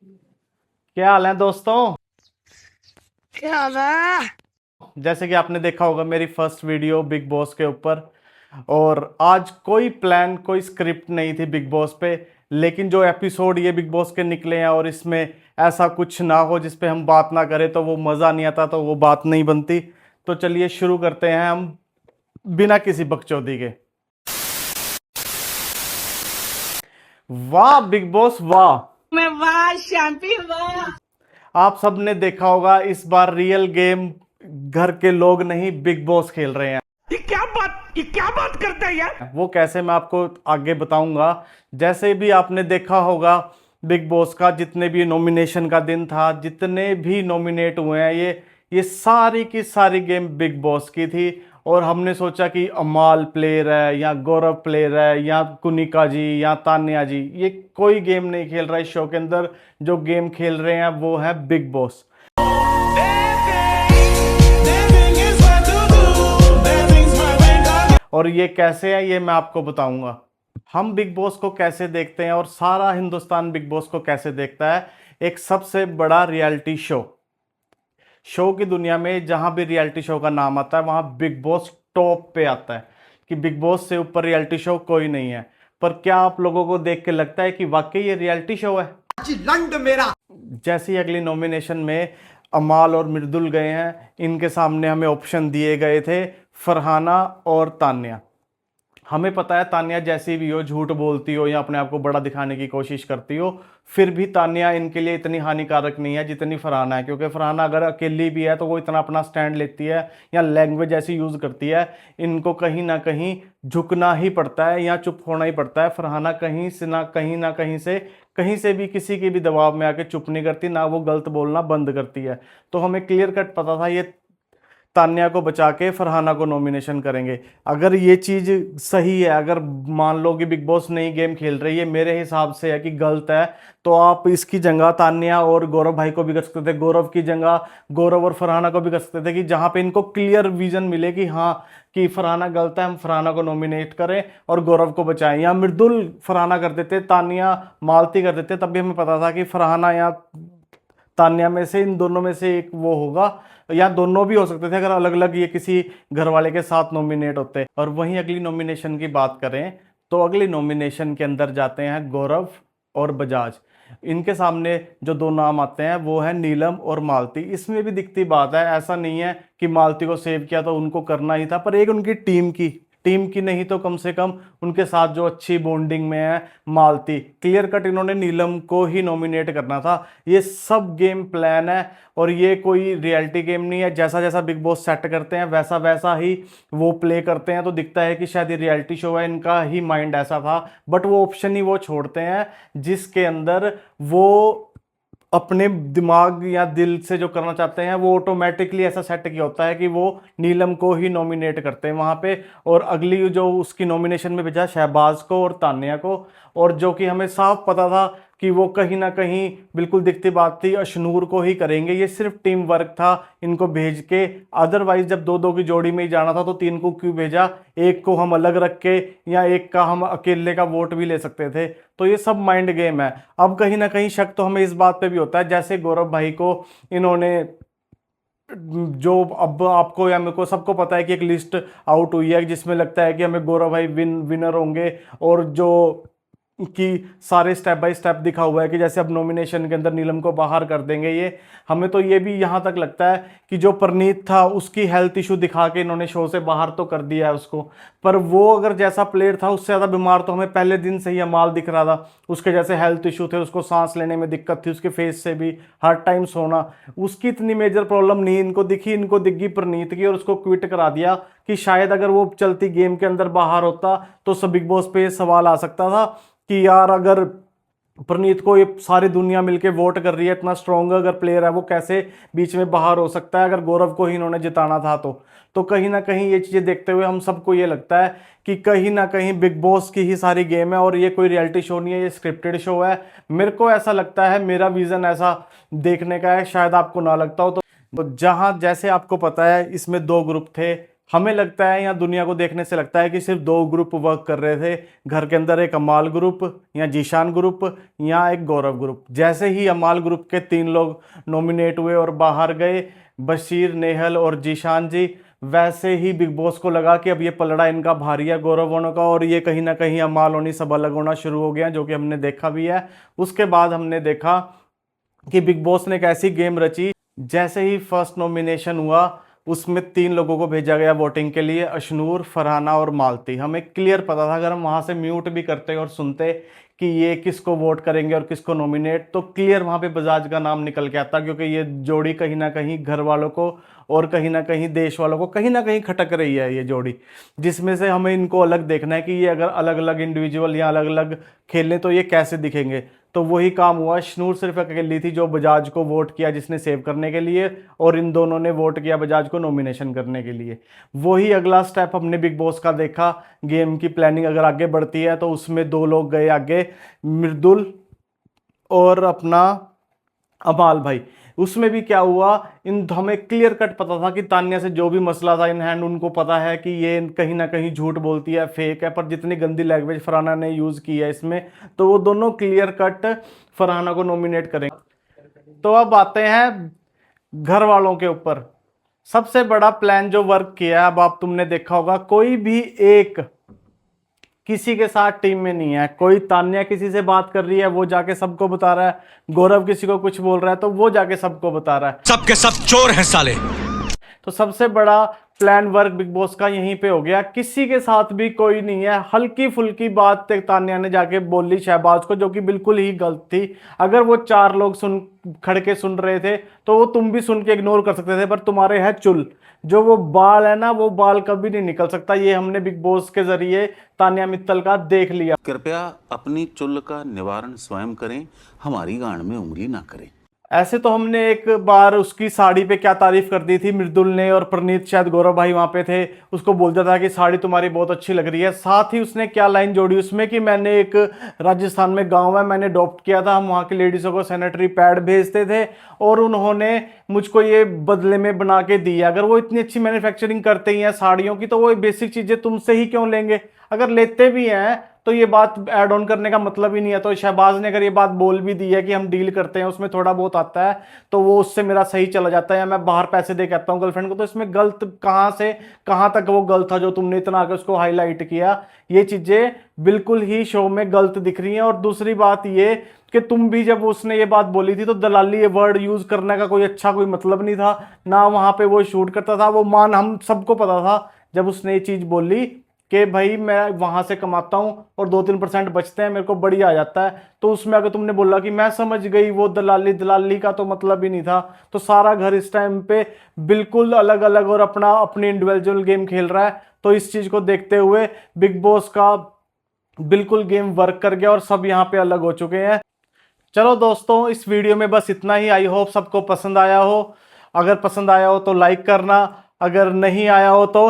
क्या हाल है दोस्तों। क्या हाल है? जैसे कि आपने देखा होगा मेरी फर्स्ट वीडियो बिग बॉस के ऊपर। और आज कोई प्लान कोई स्क्रिप्ट नहीं थी बिग बॉस पे। लेकिन जो एपिसोड ये बिग बॉस के निकले हैं और इसमें ऐसा कुछ ना हो जिस पे हम बात ना करें तो वो मज़ा नहीं आता, तो वो बात नहीं बनती। तो चलिए शुरू करते हैं हम बिना किसी बकचोदी के। वाह बिग बॉस वाह। मैं वाह शैम्पी वाह। आप सबने देखा होगा इस बार रियल गेम घर के लोग नहीं बिग बॉस खेल रहे हैं। ये क्या बात करता है यार? वो कैसे मैं आपको आगे बताऊंगा। जैसे भी आपने देखा होगा बिग बॉस का जितने भी नॉमिनेशन का दिन था, जितने भी नॉमिनेट हुए हैं ये सारी की सारी गेम बिग बॉस की थी। और हमने सोचा कि अमाल प्लेयर है या गौरव प्लेयर है या कुनिका जी या तान्या जी, ये कोई गेम नहीं खेल रहा इस शो के अंदर। जो गेम खेल रहे हैं वो है बिग बॉस। और ये कैसे है ये मैं आपको बताऊंगा। हम बिग बॉस को कैसे देखते हैं और सारा हिंदुस्तान बिग बॉस को कैसे देखता है। एक सबसे बड़ा रियलिटी शो, शो की दुनिया में जहां भी रियलिटी शो का नाम आता है वहां बिग बॉस टॉप पे आता है कि बिग बॉस से ऊपर रियलिटी शो कोई नहीं है। पर क्या आप लोगों को देख के लगता है कि वाकई ये रियलिटी शो है? लंड मेरा जैसे ही अगली नॉमिनेशन में अमाल और मृदुल गए हैं, इनके सामने हमें ऑप्शन दिए गए थे फरहाना और तान्या। हमें पता है तान्या जैसी भी हो, झूठ बोलती हो या अपने आप को बड़ा दिखाने की कोशिश करती हो, फिर भी तान्या इनके लिए इतनी हानिकारक नहीं है जितनी फरहाना है। क्योंकि फरहाना अगर अकेली भी है तो वो इतना अपना स्टैंड लेती है या लैंग्वेज ऐसी यूज़ करती है, इनको कहीं ना कहीं झुकना ही पड़ता है या चुप होना ही पड़ता है। फरहाना कहीं से भी किसी के भी दबाव में आके चुप नहीं करती, ना वो गलत बोलना बंद करती है। तो हमें क्लियर कट पता था ये तान्या को बचा के फरहाना को नॉमिनेशन करेंगे। अगर ये चीज सही है, अगर मान लो कि बिग बॉस नई गेम खेल रही है, मेरे हिसाब से है कि गलत है, तो आप इसकी जगह तान्या और गौरव भाई को भी कर सकते थे, गौरव की जगह गौरव और फरहाना को भी कर सकते थे कि जहां पे इनको क्लियर विजन मिले कि हाँ कि फरहाना गलत है, हम फरहाना को नॉमिनेट करें और गौरव को बचाएं। या मृदुल फरहाना कर देते, तान्या मालती कर देते, तब भी हमें पता था कि फरहाना या तान्या में से इन दोनों में से एक वो होगा, या दोनों भी हो सकते थे अगर अलग अलग ये किसी घर वाले के साथ नॉमिनेट होते। और वहीं अगली नॉमिनेशन की बात करें तो अगली नॉमिनेशन के अंदर जाते हैं गौरव और बजाज। इनके सामने जो दो नाम आते हैं वो है नीलम और मालती। इसमें भी दिखती बात है, ऐसा नहीं है कि मालती को सेव किया तो उनको करना ही था, पर एक उनकी टीम की नहीं तो कम से कम उनके साथ जो अच्छी बॉन्डिंग में है मालती, क्लियर कट इन्होंने नीलम को ही नॉमिनेट करना था। ये सब गेम प्लान है और ये कोई रियलिटी गेम नहीं है। जैसा जैसा बिग बॉस सेट करते हैं वैसा वैसा ही वो प्ले करते हैं, तो दिखता है कि शायद ये रियलिटी शो है, इनका ही माइंड ऐसा था। बट वो ऑप्शन ही वो छोड़ते हैं जिसके अंदर वो अपने दिमाग या दिल से जो करना चाहते हैं वो ऑटोमेटिकली ऐसा सेट किया होता है कि वो नीलम को ही नॉमिनेट करते हैं वहां पे। और अगली जो उसकी नॉमिनेशन में भेजा शहबाज को और तान्या को, और जो कि हमें साफ पता था कि वो कहीं ना कहीं बिल्कुल दिखती बात थी अशनूर को ही करेंगे। ये सिर्फ टीम वर्क था इनको भेज के। अदरवाइज जब दो दो की जोड़ी में ही जाना था तो तीन को क्यों भेजा? एक को हम अलग रख के या एक का हम अकेले का वोट भी ले सकते थे। तो ये सब माइंड गेम है। अब कहीं ना कहीं शक तो हमें इस बात पे भी होता है, जैसे गौरव भाई को इन्होंने, जो अब आपको या मेरे को सबको पता है कि एक लिस्ट आउट हुई है जिसमें लगता है कि हमें गौरव भाई विनर होंगे, और जो कि सारे स्टेप बाय स्टेप दिखा हुआ है कि जैसे अब नॉमिनेशन के अंदर नीलम को बाहर कर देंगे ये। हमें तो ये भी यहाँ तक लगता है कि जो परनीत था उसकी हेल्थ इशू दिखा के इन्होंने शो से बाहर तो कर दिया है उसको, पर वो अगर जैसा प्लेयर था उससे ज़्यादा बीमार तो हमें पहले दिन से ही अमाल दिख रहा था। उसके जैसे हेल्थ इशू थे, उसको सांस लेने में दिक्कत थी, उसके फेस से भी हर टाइम सोना, उसकी इतनी मेजर प्रॉब्लम नहीं इनको दिखी। इनको दिखी परनीत की और उसको क्विट करा दिया कि शायद अगर वो चलती गेम के अंदर बाहर होता तो सब बिग बॉस पे सवाल आ सकता था कि यार अगर प्रनीत को ये सारी दुनिया मिलके वोट कर रही है, इतना स्ट्रॉन्ग अगर प्लेयर है वो कैसे बीच में बाहर हो सकता है अगर गौरव को ही इन्होंने जिताना था तो कहीं ना कहीं ये चीज़ें देखते हुए हम सबको ये लगता है कि कहीं ना कहीं बिग बॉस की ही सारी गेम है और ये कोई रियलिटी शो नहीं है, ये स्क्रिप्टेड शो है। मेरे को ऐसा लगता है, मेरा विजन ऐसा देखने का है, शायद आपको ना लगता हो। तो जहां जैसे आपको पता है इसमें दो ग्रुप थे, हमें लगता है, या दुनिया को देखने से लगता है कि सिर्फ दो ग्रुप वर्क कर रहे थे घर के अंदर, एक अमाल ग्रुप या जीशान ग्रुप या एक गौरव ग्रुप। जैसे ही अमाल ग्रुप के 3 लोग नॉमिनेट हुए और बाहर गए, बशीर, नेहल और जीशान जी, वैसे ही बिग बॉस को लगा कि अब ये पलड़ा इनका भारी है गौरव होने का, और ये कहीं ना कहीं अमाल होनी सब अलग होना शुरू हो गया, जो कि हमने देखा भी है। उसके बाद हमने देखा कि बिग बॉस ने एक ऐसी गेम रची, जैसे ही फर्स्ट नॉमिनेशन हुआ उसमें 3 लोगों को भेजा गया वोटिंग के लिए, अशनूर, फरहाना और मालती। हमें क्लियर पता था, अगर हम वहां से म्यूट भी करते और सुनते कि ये किसको वोट करेंगे और किसको नॉमिनेट, तो क्लियर वहां पे बजाज का नाम निकल के आता, क्योंकि ये जोड़ी कहीं ना कहीं घर वालों को और कहीं ना कहीं देश वालों को कहीं ना कहीं खटक रही है ये जोड़ी, जिसमें से हमें इनको अलग देखना है कि ये अगर अलग अलग इंडिविजुअल या अलग अलग खेलें तो ये कैसे दिखेंगे। तो वही काम हुआ। शनूर सिर्फ अकेली थी जो बजाज को वोट किया, जिसने सेव करने के लिए, और इन दोनों ने वोट किया बजाज को नॉमिनेशन करने के लिए। वही अगला स्टेप हमने बिग बॉस का देखा। गेम की प्लानिंग अगर आगे बढ़ती है तो उसमें 2 लोग गए आगे, मृदुल और अपना अमाल भाई। उसमें भी क्या हुआ, इन हमें क्लियर कट पता था कि तान्या से जो भी मसला था इन हैंड, उनको पता है कि ये कहीं ना कहीं झूठ बोलती है, फेक है, पर जितनी गंदी लैंग्वेज फरहाना ने यूज़ की है इसमें, तो वो दोनों क्लियर कट फरहाना को नॉमिनेट करेंगे। तो अब आते हैं घर वालों के ऊपर। सबसे बड़ा प्लान जो वर्क किया है, अब आप तुमने देखा होगा, कोई भी एक किसी के साथ टीम में नहीं है। कोई तान्या किसी से बात कर रही है, वो जाके सबको बता रहा है। गौरव किसी को कुछ बोल रहा है तो वो जाके सबको बता रहा है। सबके सब चोर हैं साले। तो सबसे बड़ा प्लान वर्क बिग बॉस का यहीं पे हो गया। किसी के साथ भी कोई नहीं है। हल्की फुल्की बात तान्या ने जाके बोली शहबाज को, जो कि बिल्कुल ही गलत थी। अगर वो 4 लोग खड़ के सुन रहे थे तो वो तुम भी सुन के इग्नोर कर सकते थे, पर तुम्हारे है चुल, जो वो बाल है ना, वो बाल कभी नहीं निकल सकता। ये हमने बिग बॉस के जरिए तान्या मित्तल का देख लिया। कृपया अपनी चुल का निवारण स्वयं करें, हमारी गांड में उंगली ना करें। ऐसे तो हमने एक बार उसकी साड़ी पे क्या तारीफ कर दी थी मृदुल ने, और प्रनीत, शायद गौरव भाई वहां पे थे, उसको बोलता था कि साड़ी तुम्हारी बहुत अच्छी लग रही है। साथ ही उसने क्या लाइन जोड़ी उसमें कि मैंने एक राजस्थान में गांव है, मैंने अडॉप्ट किया था, हम वहां की लेडीजों को सैनिटरी पैड भेजते थे और उन्होंने मुझको ये बदले में बना के दिया। अगर वो इतनी अच्छी मैन्युफैक्चरिंग करते ही हैं साड़ियों की, तो वो बेसिक चीजें तुमसे ही क्यों लेंगे? अगर लेते भी हैं तो ये बात ऐड ऑन करने का मतलब ही नहीं है। तो शहबाज ने अगर ये बात बोल भी दी है कि हम डील करते हैं, उसमें थोड़ा बहुत आता है तो वो उससे मेरा सही चला जाता है, या मैं बाहर पैसे दे के आता हूँ गर्लफ्रेंड को, तो इसमें गलत कहाँ से कहाँ तक वो गलत था जो तुमने इतना आके उसको हाईलाइट किया? ये चीजें बिल्कुल ही शो में गलत दिख रही हैं। और दूसरी बात ये कि तुम भी, जब उसने ये बात बोली थी तो दलाली ये वर्ड यूज करने का कोई अच्छा कोई मतलब नहीं था ना। वहां पे वो शूट करता था, वो मान हम सबको पता था जब उसने ये चीज बोली कि भाई मैं वहां से कमाता हूं और 2-3% बचते हैं, मेरे को बढ़िया आ जाता है। तो उसमें अगर तुमने बोला कि मैं समझ गई वो दलाली का तो मतलब ही नहीं था। तो सारा घर इस टाइम पे बिल्कुल अलग अलग और अपना अपनी इंडिविजुअल गेम खेल रहा है। तो इस चीज को देखते हुए बिग बॉस का बिल्कुल गेम वर्क कर गया और सब यहाँ पे अलग हो चुके हैं। चलो दोस्तों, इस वीडियो में बस इतना ही। आई होप सबको पसंद आया हो। अगर पसंद आया हो तो लाइक करना, अगर नहीं आया हो तो